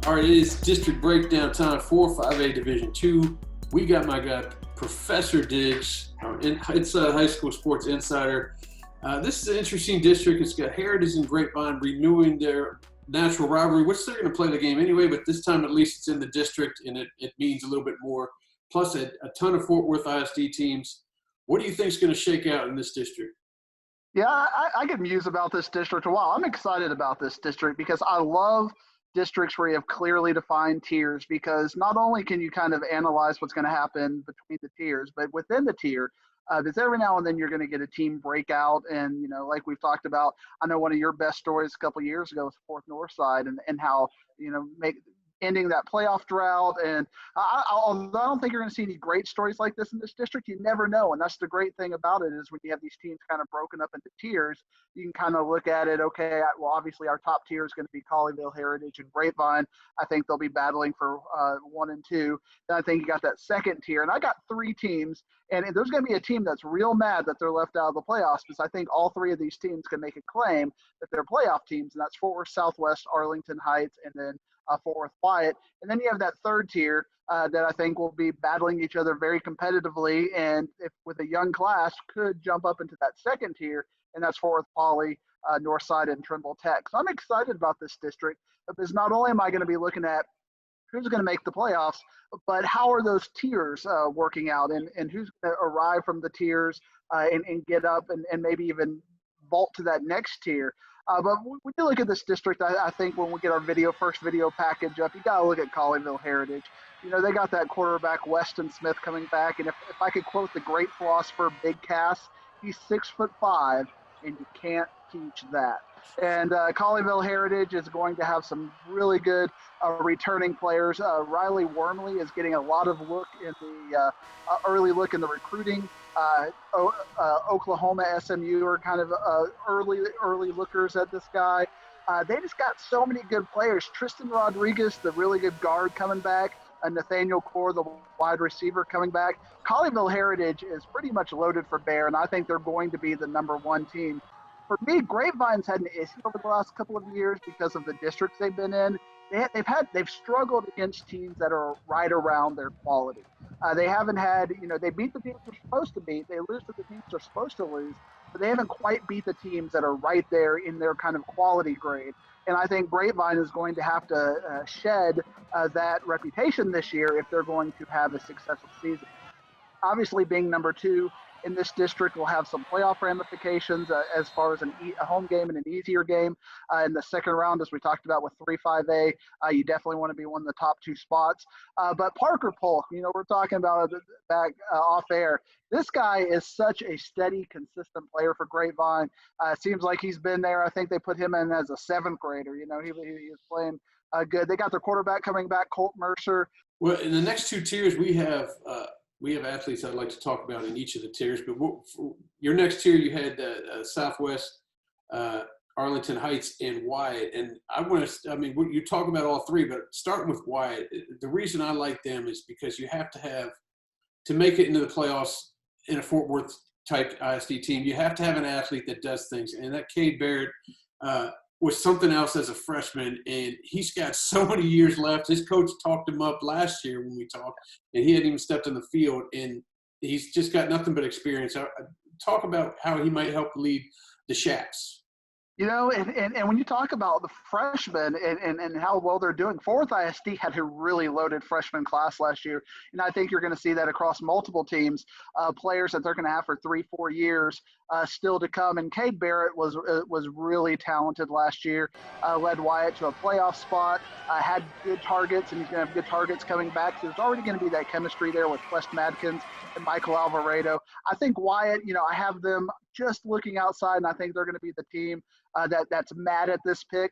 All right, it is district breakdown time for 5A Division II. We got my guy, Professor Diggs. It's a high school sports insider. This is an interesting district. It's got Heritage and Grapevine renewing their natural rivalry, which they're going to play the game anyway, but this time at least it's in the district, and it means a little bit more. Plus a ton of Fort Worth ISD teams. What do you think is going to shake out in this district? Yeah, I could muse about this district a while. I'm excited about this district because I love districts where you have clearly defined tiers, because not only can you kind of analyze what's going to happen between the tiers, but within the tier, because every now and then you're going to get a team breakout. And, like we've talked about, I know one of your best stories a couple of years ago was Fourth North Side, and how, make ending that playoff drought. And although I don't think you're going to see any great stories like this in this district, you never know. And that's the great thing about it, is when you have these teams kind of broken up into tiers, you can kind of look at it, okay, well, obviously our top tier is going to be Colleyville, Heritage, and Grapevine. I think they'll be battling for 1 and 2. Then I think you got that second tier. And I got 3 teams. And there's going to be a team that's real mad that they're left out of the playoffs, because I think all 3 of these teams can make a claim that they're playoff teams. And that's Fort Worth Southwest, Arlington Heights, and then Fort Worth Wyatt. And then you have that third tier that I think will be battling each other very competitively, and if with a young class could jump up into that second tier, and that's Fort Worth Poly, Northside, and Trimble Tech. So I'm excited about this district, because not only am I going to be looking at who's going to make the playoffs, but how are those tiers working out, and who's going to arrive from the tiers and get up and maybe even vault to that next tier. But when you look at this district, I think when we get our first video package up, you got to look at Colleyville Heritage. They got that quarterback, Weston Smith, coming back. And if I could quote the great philosopher, Big Cass, he's 6'5", and you can't teach that. And Colleyville Heritage is going to have some really good returning players. Riley Wormley is getting a lot of look in the early look in the recruiting. Oklahoma, SMU are kind of early lookers at this guy. They just got so many good players. Tristan Rodriguez, the really good guard, coming back. Nathaniel Core, the wide receiver, coming back. Colleyville Heritage is pretty much loaded for bear, and I think they're going to be the #1 team. For me, Grapevine's had an issue over the last couple of years because of the districts they've been in. They've struggled against teams that are right around their quality. They haven't had, they beat the teams they're supposed to beat. They lose to the teams they're supposed to lose, but they haven't quite beat the teams that are right there in their kind of quality grade. And I think Grapevine is going to have to shed that reputation this year if they're going to have a successful season. Obviously, being #2 in this district will have some playoff ramifications as far as a home game and an easier game in the second round, as we talked about with 3-5A. You definitely want to be one of the top 2 spots. But Parker Polk, we're talking about back off air. This guy is such a steady, consistent player for Grapevine. It seems like he's been there. I think they put him in as a 7th grader. He was playing good. They got their quarterback coming back, Colt Mercer. Well, in the next 2 tiers, we have athletes I'd like to talk about in each of the tiers. But for your next tier, you had Southwest, Arlington Heights, and Wyatt. And you talk about all 3, but starting with Wyatt, the reason I like them is because you have to make it into the playoffs in a Fort Worth type ISD team, you have to have an athlete that does things. And that Cade Barrett was something else as a freshman, and he's got so many years left. His coach talked him up last year when we talked, and he hadn't even stepped on the field, and he's just got nothing but experience. Talk about how he might help lead the Shaps. And when you talk about the freshmen and how well they're doing, Fort Worth ISD had a really loaded freshman class last year. And I think you're going to see that across multiple teams, players that they're going to have for 3-4 years still to come. And Cade Barrett was really talented last year, led Wyatt to a playoff spot, had good targets, and he's going to have good targets coming back. So there's already going to be that chemistry there with Quest Madkins and Michael Alvarado. I think Wyatt, I have them just looking outside, and I think they're going to be the team that's mad at this pick.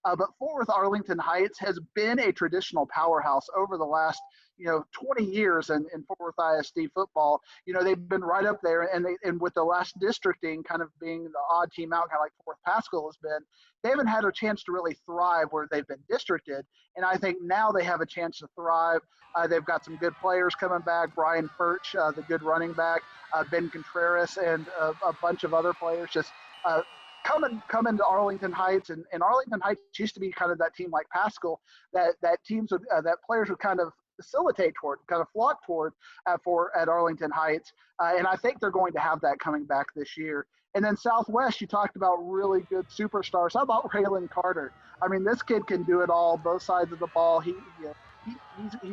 But Fort Worth Arlington Heights has been a traditional powerhouse over the last 20 years in Fort Worth ISD football. They've been right up there, and with the last districting kind of being the odd team out, kind of like Fort Worth Pascal has been, they haven't had a chance to really thrive where they've been districted. And I think now they have a chance to thrive. They've got some good players coming back. Brian Furch, the good running back, Ben Contreras, and a bunch of other players just coming to Arlington Heights, and Arlington Heights used to be kind of that team like Pascal that teams would that players would kind of facilitate toward, kind of flock toward at Arlington Heights, and I think they're going to have that coming back this year. And then Southwest, you talked about really good superstars. How about Raylan Carter? I mean, this kid can do it all, both sides of the ball. He's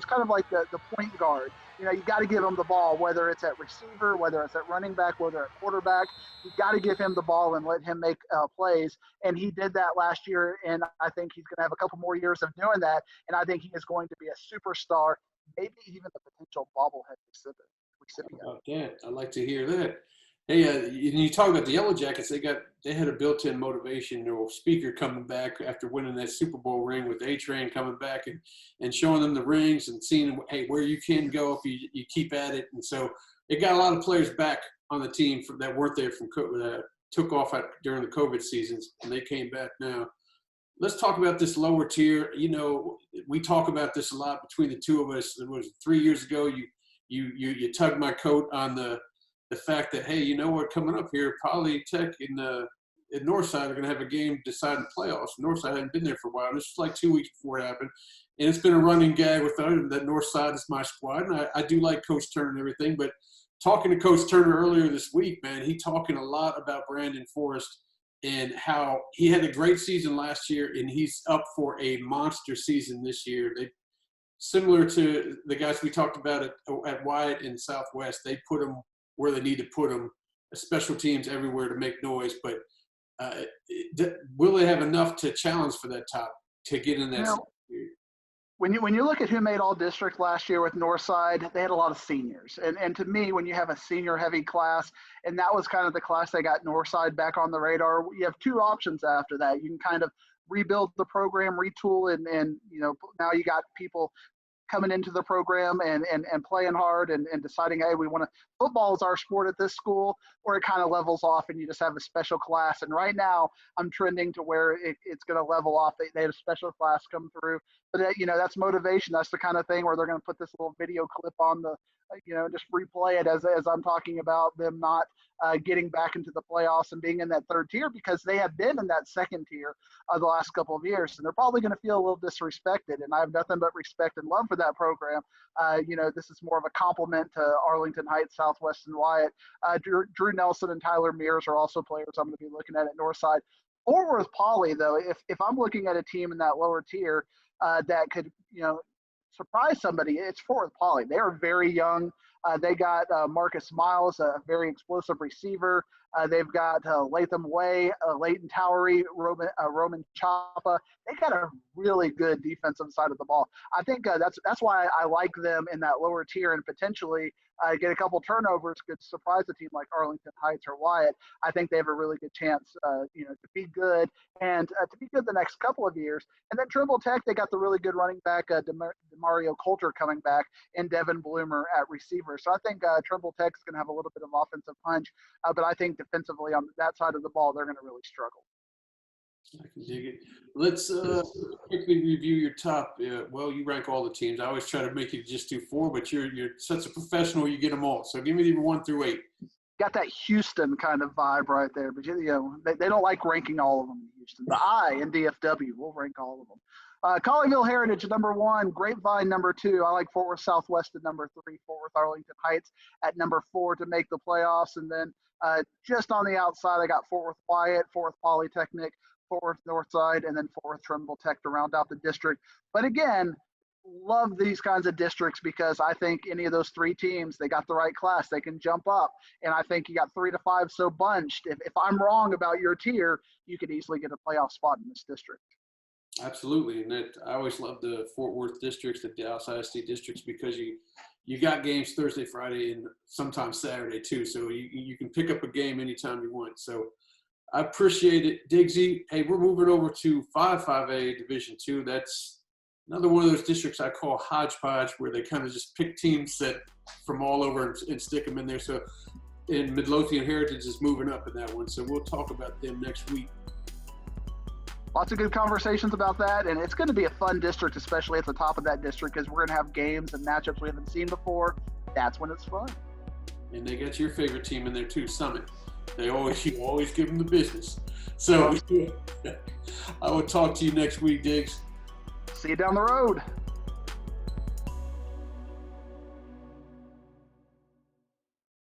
kind of like the point guard. You got to give him the ball, whether it's at receiver, whether it's at running back, whether at quarterback. You got to give him the ball and let him make plays. And he did that last year, and I think he's going to have a couple more years of doing that. And I think he is going to be a superstar, maybe even a potential bobblehead recipient. How about that? I like to hear that. Hey, you talk about the Yellow Jackets. They had a built-in motivation, speaker coming back after winning that Super Bowl ring with A-Train coming back and showing them the rings and seeing, hey, where you can go if you keep at it. And so it got a lot of players back on the team that weren't there from took off during the COVID seasons, and they came back now. Let's talk about this lower tier. We talk about this a lot between the two of us. It was 3 years ago. You tugged my coat on the fact that, hey, what, coming up here, Polytech in Northside are going to have a game deciding playoffs. Northside hadn't been there for a while. This was like 2 weeks before it happened. And it's been a running gag with them that Northside is my squad. And I do like Coach Turner and everything. But talking to Coach Turner earlier this week, man, he talking a lot about Brandon Forrest and how he had a great season last year, and he's up for a monster season this year. Similar to the guys we talked about at Wyatt and Southwest, they put them where they need to put them, special teams everywhere to make noise. But will they have enough to challenge for that top to get in that? When you look at who made all district last year with Northside, they had a lot of seniors. And to me, when you have a senior heavy class, and that was kind of the class that got Northside back on the radar, you have two options after that. You can kind of rebuild the program, retool, and now you got people coming into the program and playing hard and deciding, hey, football is our sport at this school, or it kind of levels off and you just have a special class. And right now I'm trending to where it's going to level off. They have a special class come through, but that's motivation. That's the kind of thing where they're going to put this little video clip on just replay it as I'm talking about them not getting back into the playoffs and being in that third tier, because they have been in that second tier the last couple of years, and they're probably going to feel a little disrespected. And I have nothing but respect and love for that program. This is more of a compliment to Arlington Heights, Southwest, and Wyatt. Drew Nelson and Tyler Mears are also players I'm going to be looking at Northside. Fort Worth Poly, though, if I'm looking at a team in that lower tier that could, surprise somebody, it's Fort Worth Poly. They are very young. They got Marcus Miles, a very explosive receiver. They've got Latham Way, Leighton Towery, Roman Chapa. They got a really good defensive side of the ball. I think that's why I like them in that lower tier, and potentially get a couple turnovers could surprise a team like Arlington Heights or Wyatt. I think they have a really good chance, to be good and to be good the next couple of years. And then Trimble Tech, they got the really good running back, Demario Coulter, coming back, and Devin Bloomer at receiver. So I think Trimble Tech's going to have a little bit of offensive punch, but I think defensively on that side of the ball, they're going to really struggle. I can dig it. Let's quickly review your top. Well, you rank all the teams. I always try to make you just do 4, but you're such a professional, you get them all. So give me the 1 through 8. Got that Houston kind of vibe right there, but they don't like ranking all of them in Houston. The I in DFW will rank all of them. Colleyville Heritage number 1, Grapevine number 2. I like Fort Worth Southwest at number 3, Fort Worth Arlington Heights at number 4 to make the playoffs. And then just on the outside, I got Fort Worth Wyatt, Fort Worth Polytechnic, Fort Worth Northside, and then Fort Worth Trimble Tech to round out the district. But again, love these kinds of districts because I think any of those 3 teams, they got the right class. They can jump up. And I think you got 3 to 5 so bunched. If I'm wrong about your tier, you could easily get a playoff spot in this district. Absolutely. And I always love the Fort Worth districts, the Dallas ISD districts, because you got games Thursday, Friday, and sometimes Saturday too. So you can pick up a game anytime you want. So I appreciate it, Diggsy. Hey, we're moving over to 5A Division II. That's another one of those districts I call hodgepodge, where they kind of just pick teams that from all over and stick them in there. So, and Midlothian Heritage is moving up in that one. So we'll talk about them next week. Lots of good conversations about that, and it's going to be a fun district, especially at the top of that district, because we're going to have games and matchups we haven't seen before. That's when it's fun. And they got your favorite team in there too, Summit. You always give them the business. So I will talk to you next week, Diggs. See you down the road.